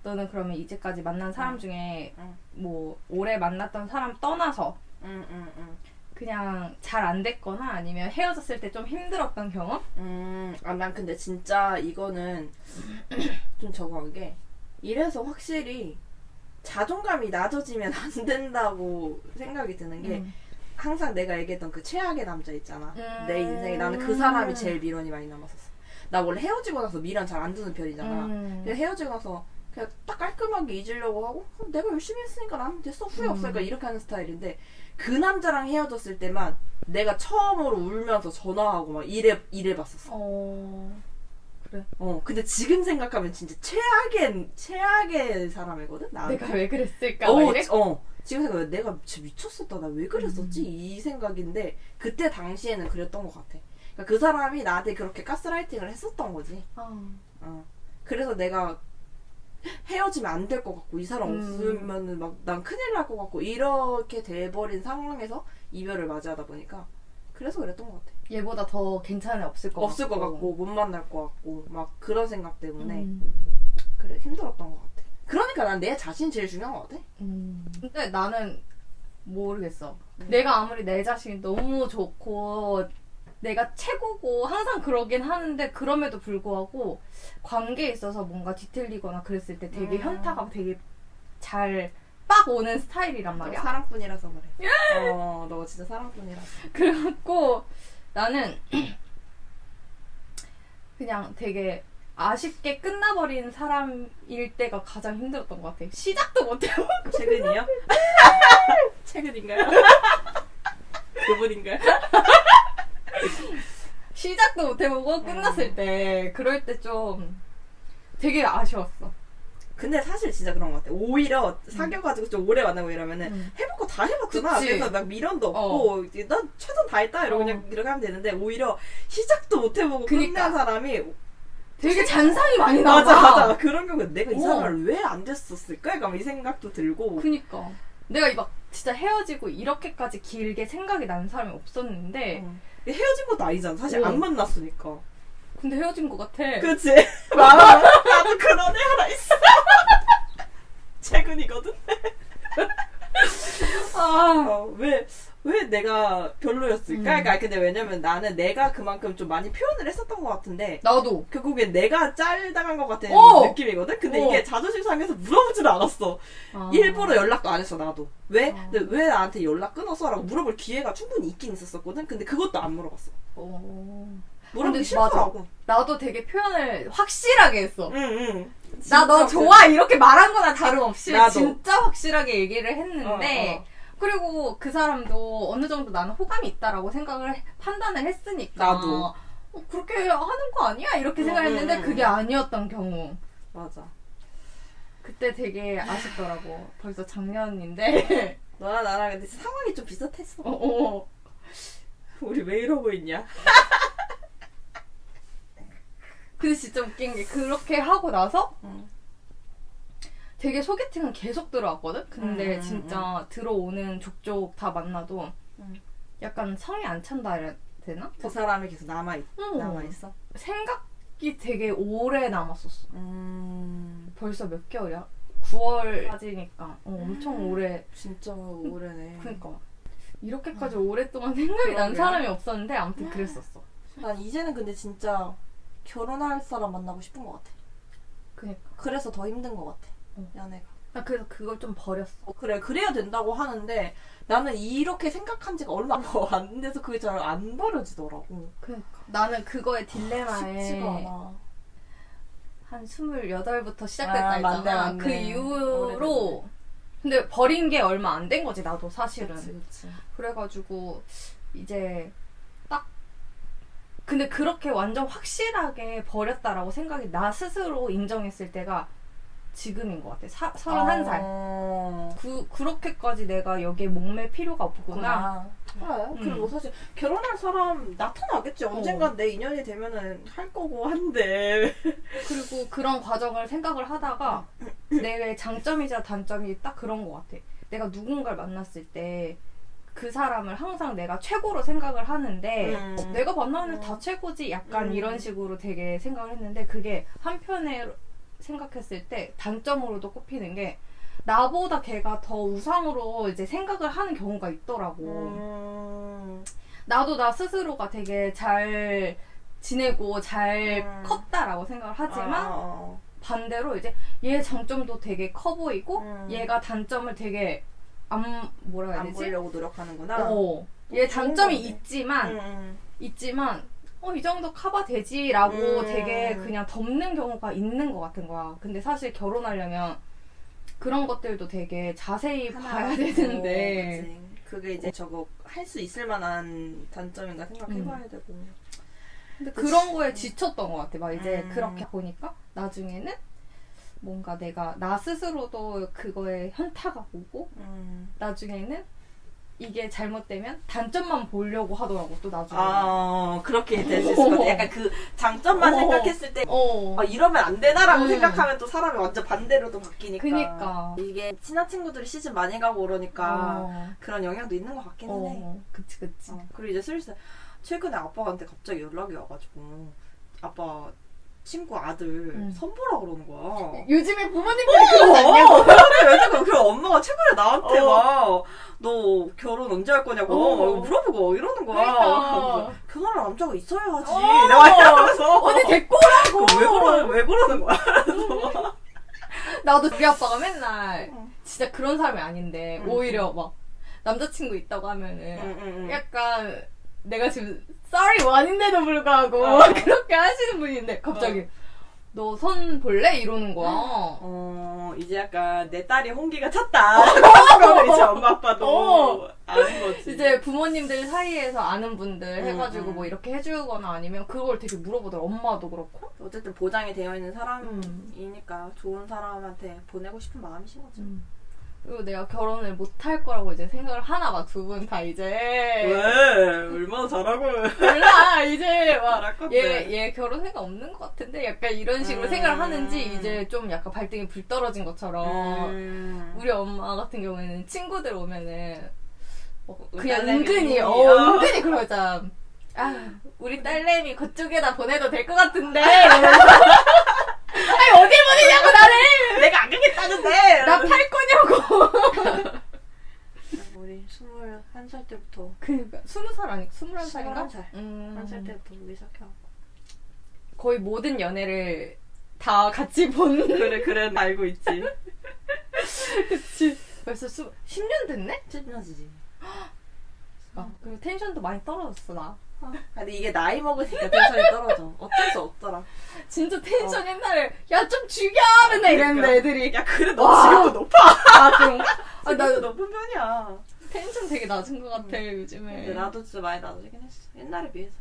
너는 그러면 이제까지 만난 사람 중에 응. 뭐 오래 만났던 사람 떠나서 응. 그냥 잘 안 됐거나 아니면 헤어졌을 때 좀 힘들었던 경험? 난 근데 진짜 이거는 좀 적어한 게 이래서 확실히 자존감이 낮아지면 안 된다고 생각이 드는 게 항상 내가 얘기했던 그 최악의 남자 있잖아. 내 인생에 나는 그 사람이 제일 미련이 많이 남았었어. 나 원래 헤어지고 나서 미련 잘 안 드는 편이잖아. 근데 헤어지고 나서 그냥 딱 깔끔하게 잊으려고 하고 내가 열심히 했으니까 나는 됐어 후회 없으니까 이렇게 하는 스타일인데 그 남자랑 헤어졌을 때만 내가 처음으로 울면서 전화하고 막 이래봤었어. 그래. 근데 지금 생각하면 진짜 최악의 사람이거든. 나한테. 내가 왜 그랬을까? 막 이래? 지금 생각하면 내가 진짜 미쳤었다. 나 왜 그랬었지? 이 생각인데 그때 당시에는 그랬던 것 같아. 그러니까 그 사람이 나한테 그렇게 가스라이팅을 했었던 거지. 그래서 내가 헤어지면 안 될 것 같고 이 사람 없으면은 막 난 큰일 날 것 같고 이렇게 돼버린 상황에서 이별을 맞이하다 보니까 그래서 그랬던 것 같아. 얘보다 더 괜찮은 애 없을 것 같고 못 만날 것 같고 막 그런 생각 때문에 그래 힘들었던 것 같아. 그러니까 난 내 자신이 제일 중요한 것 같아. 근데 나는 모르겠어. 내가 아무리 내 자신이 너무 좋고 내가 최고고 항상 그러긴 하는데 그럼에도 불구하고 관계에 있어서 뭔가 뒤틀리거나 그랬을 때 되게 현타가 되게 잘 빡 오는 스타일이란 말이야. 사랑꾼이라서 그래. 너 진짜 사랑꾼이라서. 그래갖고 나는 그냥 되게 아쉽게 끝나버린 사람일 때가 가장 힘들었던 것 같아. 시작도 못해요. 최근이요? 최근인가요? 그분인가요? 시작도 못해보고 끝났을 때 그럴 때 좀 되게 아쉬웠어. 근데 사실 진짜 그런 것 같아. 오히려 사귀어가지고 좀 오래 만나고 이러면은 해볼 거 다 해봤구나. 그치. 그래서 막 미련도 없고 난 최선 다했다 이러고 그냥 이렇게 하면 되는데 오히려 시작도 못 해보고 끝난 사람이 되게 잔상이 많이 나와. 맞아. 그런 경우는 내가 이 사람을 왜 안 됐었을까? 약간 이 생각도 들고. 그니까 내가 막 진짜 헤어지고 이렇게까지 길게 생각이 나는 사람이 없었는데 헤어진 것도 아니잖아. 사실 안 만났으니까. 근데 헤어진 것 같아. 그치? 나도 그런 애 하나 있어. 최근이거든? 왜 내가 별로였을까? 그러니까 근데 왜냐면 나는 내가 그만큼 좀 많이 표현을 했었던 것 같은데 나도 결국엔 내가 짤당한 것 같은 느낌이거든? 근데 이게 자존심 상해서 물어보지를 않았어. 일부러 연락도 안 했어 나도. 왜? 근데 왜 나한테 연락 끊었어? 라고 물어볼 기회가 충분히 있긴 있었거든? 근데 그것도 안 물어봤어. 물어보기 싫더라고. 나도 되게 표현을 확실하게 했어. 응. 나 너 좋아 이렇게 말한 거나 다름없이 나도. 진짜 확실하게 얘기를 했는데 그리고 그 사람도 어느 정도 나는 호감이 있다라고 판단을 했으니까 나도 그렇게 하는 거 아니야? 이렇게 생각했는데 그게 아니었던 경우. 맞아. 그때 되게 아쉽더라고. 벌써 작년인데 너랑 나랑 근데 상황이 좀 비슷했어. 우리 왜 이러고 있냐? 근데 진짜 웃긴 게 그렇게 하고 나서 되게 소개팅은 계속 들어왔거든? 근데 진짜 들어오는 족족 다 만나도 약간 성이 안 찬다 해야 되나? 그 사람이 계속 남아있어? 생각이 되게 오래 남았었어. 벌써 몇 개월이야? 9월까지니까 엄청 오래. 진짜 오래네. 그러니까 이렇게까지 오랫동안 생각이 난 사람이 없었는데 아무튼 그랬었어. 난 이제는 근데 진짜 결혼할 사람 만나고 싶은 것 같아. 그니까. 그래서 더 힘든 것 같아. 연애가. 나 그래서 그걸 좀 버렸어. 그래 그래야 된다고 하는데 나는 이렇게 생각한 지가 얼마 안 돼서 그게 잘 안 버려지더라고. 그러니까 나는 그거의 딜레마에 쉽지가 않아. 한 28부터 시작됐다 했잖아. 맞네. 그 이후로 근데 버린 게 얼마 안 된 거지 나도 사실은. 그치. 그래가지고 이제 딱 근데 그렇게 완전 확실하게 버렸다라고 생각이 나 스스로 인정했을 때가 지금인 것 같아. 31살. 그렇게까지 내가 여기에 목맬 필요가 없구나. 그래. 그리고 사실 결혼할 사람 나타나겠지. 언젠간 내 인연이 되면은 할 거고 한데. 그리고 그런 과정을 생각을 하다가 내 장점이자 단점이 딱 그런 것 같아. 내가 누군가를 만났을 때 그 사람을 항상 내가 최고로 생각을 하는데 내가 만나는 다 최고지 약간 이런 식으로 되게 생각을 했는데 그게 한편에 생각했을 때 단점으로도 꼽히는 게 나보다 걔가 더 우상으로 이제 생각을 하는 경우가 있더라고. 나도 나 스스로가 되게 잘 지내고 잘 컸다라고 생각을 하지만 반대로 이제 얘 장점도 되게 커 보이고 얘가 단점을 되게 뭐라 해야 안 되지? 보려고 노력하는구나. 얘 장점이 거네. 있지만 이 정도 커버 되지라고 되게 음. 그냥 덮는 경우가 있는 것 같은 거야. 근데 사실 결혼하려면 그런 것들도 되게 자세히 봐야 되는데 그치. 그게 이제 저거 할 수 있을 만한 단점인가 생각해봐야 되고. 근데 그런 거에 지쳤던 것 같아. 막 이제 음. 그렇게 보니까 나중에는 뭔가 내가 나 스스로도 그거에 현타가 오고 나중에는 이게 잘못되면 단점만 보려고 하더라고 또 나중에. 그렇게 될 수 있을 것 같아. 약간 그 장점만 생각했을 때 이러면 안 되나라고 생각하면 또 사람이 완전 반대로도 바뀌니까. 그니까. 이게 친한 친구들이 시집 많이 가고 그러니까 그런 영향도 있는 것 같기는 해. 그치. 그리고 이제 슬슬 최근에 아빠한테 갑자기 연락이 와가지고 아빠 친구 아들 선보라 그러는 거야. 요즘에 부모님들이 그러지 않냐고. 그 엄마가 최근에 나한테 막 너 결혼 언제 할 거냐고 막 물어보고 이러는 거야. 그러니까. 결혼할 남자가 있어야지. 내가 이러면서 언니 데리고 오라고. 왜 그러는 거야? 나도 우리 아빠가 맨날 진짜 그런 사람이 아닌데 오히려 막 남자친구 있다고 하면은 약간 내가 지금 썰이 완인데도 불구하고 그렇게 하시는 분인데 갑자기 너 선 볼래? 이러는 거야. 이제 약간 내 딸이 홍기가 찼다. 그런 거 이제 엄마 아빠도 아는 거지. 이제 부모님들 사이에서 아는 분들 해가지고 뭐 이렇게 해주거나 아니면 그걸 되게 물어보더라. 엄마도 그렇고. 어쨌든 보장이 되어 있는 사람이니까 좋은 사람한테 보내고 싶은 마음이신 거죠. 그리고 내가 결혼을 못할 거라고 이제 생각을 하나 봐. 두 분 다 이제. 왜? 얼마나 잘하고. 몰라. 이제 막 잘할 건데. 얘 결혼 생각 없는 것 같은데 약간 이런 식으로 생각을 하는지 이제 좀 약간 발등에 불 떨어진 것처럼 우리 엄마 같은 경우에는 친구들 오면은 그냥 은근히 은근히 그러자. 우리 딸내미 그쪽에다 보내도 될 것 같은데. 이러면서. 아니 어딜 보내냐고 나를. 내가 안 가겠다는데. 나 팔 거냐고. 우리 21살 때부터. 그니까 20살 아니 21살인가? 21살. 1살 때부터 우리 시작해갖고. 거의 모든 연애를 다 같이 본. 그래 알고 있지. 그치. 벌써 10년 됐네? 찐나지지. 그리고 텐션도 많이 떨어졌어 나. 근데 이게 나이 먹으니까 텐션이 떨어져. 어쩔 수 없더라. 진짜 텐션 옛날에 야 좀 죽여 맨날 이랬는데 애들이. 야 그래 너 지금도 높아. 그런가? 나 높은 편이야. 텐션 되게 낮은 것 같아 요즘에. 근데 나도 진짜 많이 낮아지긴 했어. 옛날에 비해서.